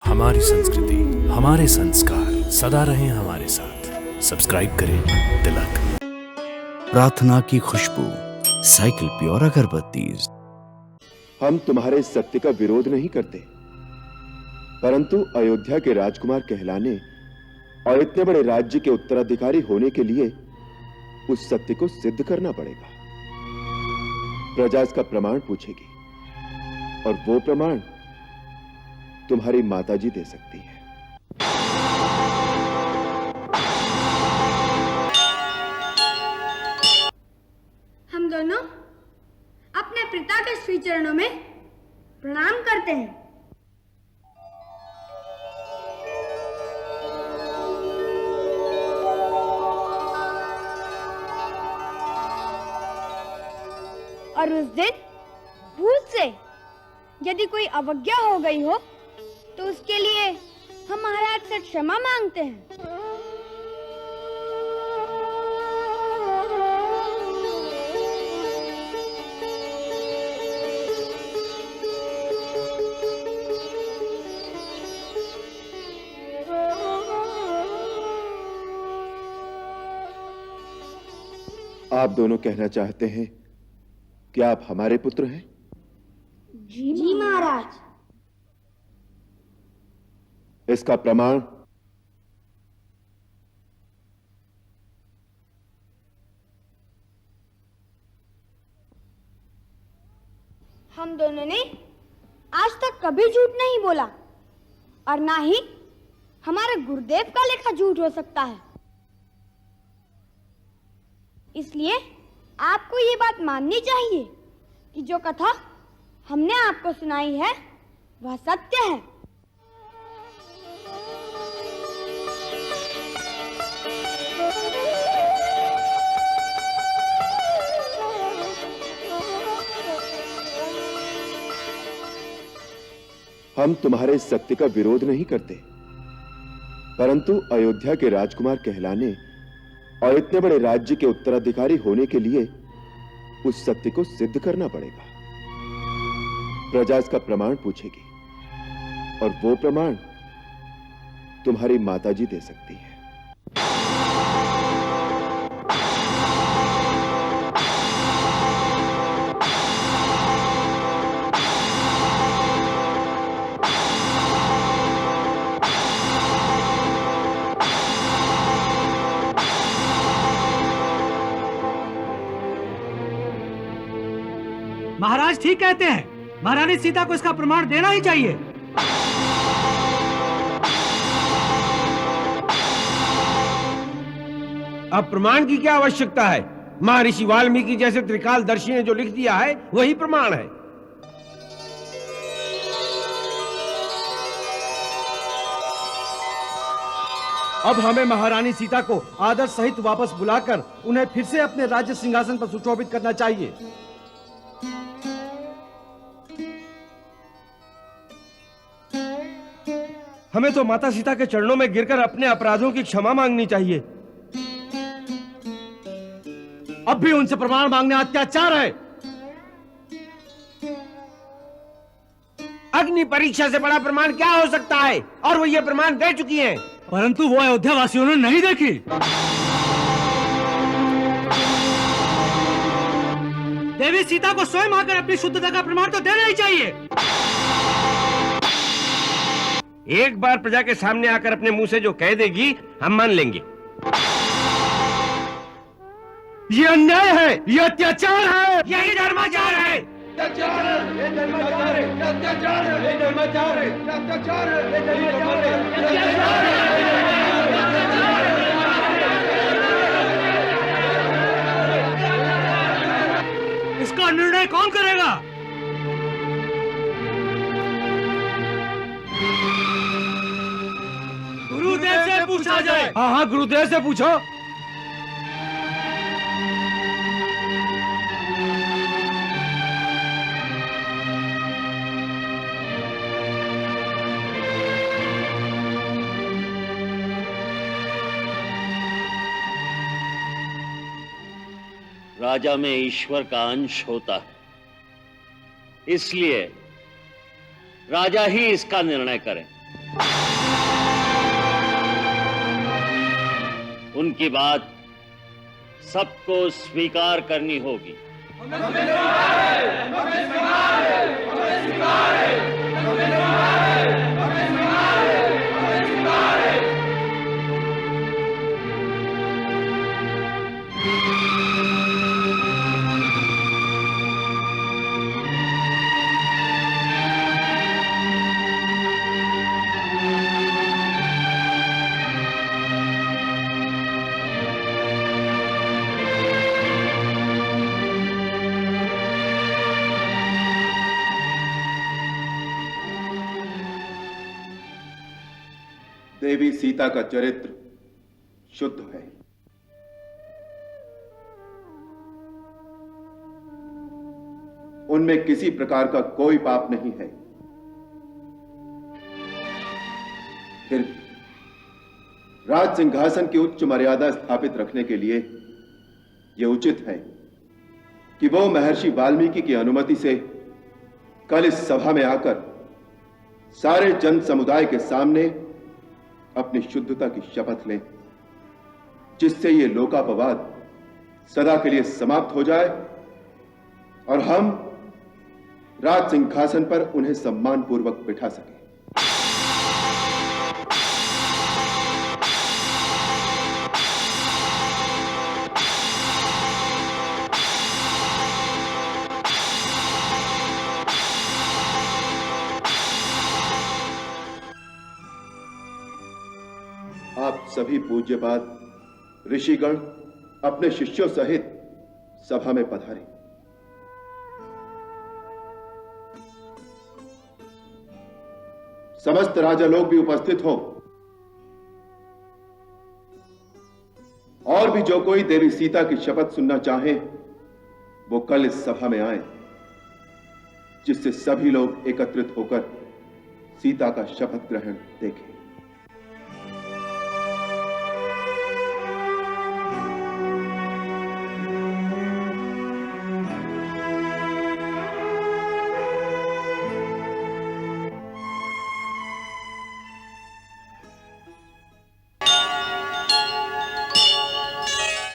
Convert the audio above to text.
हमारी संस्कृति, हमारे संस्कार सदा रहें हमारे साथ। सब्सक्राइब करें तिलक। प्रार्थना की खुशबू, साइकिल प्योर अगरबत्ती। हम तुम्हारे सत्य का विरोध नहीं करते, परंतु अयोध्या के राजकुमार कहलाने और इतने बड़े राज्य के उत्तराधिकारी होने के लिए उस सत्य को सिद्ध करना पड़ेगा। प्रजा इसका प्रमाण पूछेगी और वो प्रमाण तुम्हारी माताजी दे सकती है। हम दोनों अपने पिता के श्री चरणों में प्रणाम करते हैं। और उस दिन भूल से यदि कोई अवज्ञा हो गई हो तो उसके लिए हम महाराज से क्षमा मांगते हैं। आप दोनों कहना चाहते हैं कि आप हमारे पुत्र हैं? जी महाराज। इसका प्रमाण हम दोनों ने आज तक कभी झूठ नहीं बोला और ना ही हमारे गुरुदेव का लेखा झूठ हो सकता है। इसलिए आपको ये बात माननी चाहिए कि जो कथा हमने आपको सुनाई है वह सत्य है। हम तुम्हारे सत्य का विरोध नहीं करते, परंतु अयोध्या के राजकुमार कहलाने और इतने बड़े राज्य के उत्तराधिकारी होने के लिए उस सत्य को सिद्ध करना पड़ेगा। प्रजा इसका प्रमाण पूछेगी और वो प्रमाण तुम्हारी माताजी दे सकती है। महाराज ठीक कहते हैं, महारानी सीता को इसका प्रमाण देना ही चाहिए। अब प्रमाण की क्या आवश्यकता है? महर्षि वाल्मीकि जैसे त्रिकालदर्शी ने जो लिख दिया है वही प्रमाण है। अब हमें महारानी सीता को आदर सहित वापस बुलाकर उन्हें फिर से अपने राज्य सिंहासन पर सुशोभित करना चाहिए। हमें तो माता सीता के चरणों में गिरकर अपने अपराधों की क्षमा मांगनी चाहिए। अब भी उनसे प्रमाण मांगना अत्याचार है। अग्नि परीक्षा से बड़ा प्रमाण क्या हो सकता है? और वो ये प्रमाण दे चुकी हैं। परंतु वो अयोध्या वासियों ने नहीं देखी। देवी सीता को स्वयं आकर अपनी शुद्धता का प्रमाण तो देना ही चाहिए। एक बार प्रजा के सामने आकर अपने मुंह से जो कह देगी हम मान लेंगे। ये अन्याय है, ये अत्याचार है, यही धर्माचार है। इसका निर्णय कौन करेगा? गुरुदेव से पूछा जाए। हाँ हाँ, गुरुदेव से पूछो। राजा में ईश्वर का अंश होता है, इसलिए राजा ही इसका निर्णय करे। उनकी बात सबको स्वीकार करनी होगी। देवी सीता का चरित्र शुद्ध है। उनमें किसी प्रकार का कोई पाप नहीं है। फिर भी राज सिंहासन की उच्च मर्यादा स्थापित रखने के लिए यह उचित है कि वो महर्षि वाल्मीकि की अनुमति से कल इस सभा में आकर सारे जन समुदाय के सामने अपनी शुद्धता की शपथ लें, जिससे ये लोकापवाद सदा के लिए समाप्त हो जाए और हम राज सिंहासन पर उन्हें सम्मान पूर्वक बिठा सकें। आप सभी पूज्यपाद ऋषिगण अपने शिष्यों सहित सभा में पधारें। समस्त राजा लोग भी उपस्थित हों और भी जो कोई देवी सीता की शपथ सुनना चाहे वो कल इस सभा में आए, जिससे सभी लोग एकत्रित होकर सीता का शपथ ग्रहण देखें।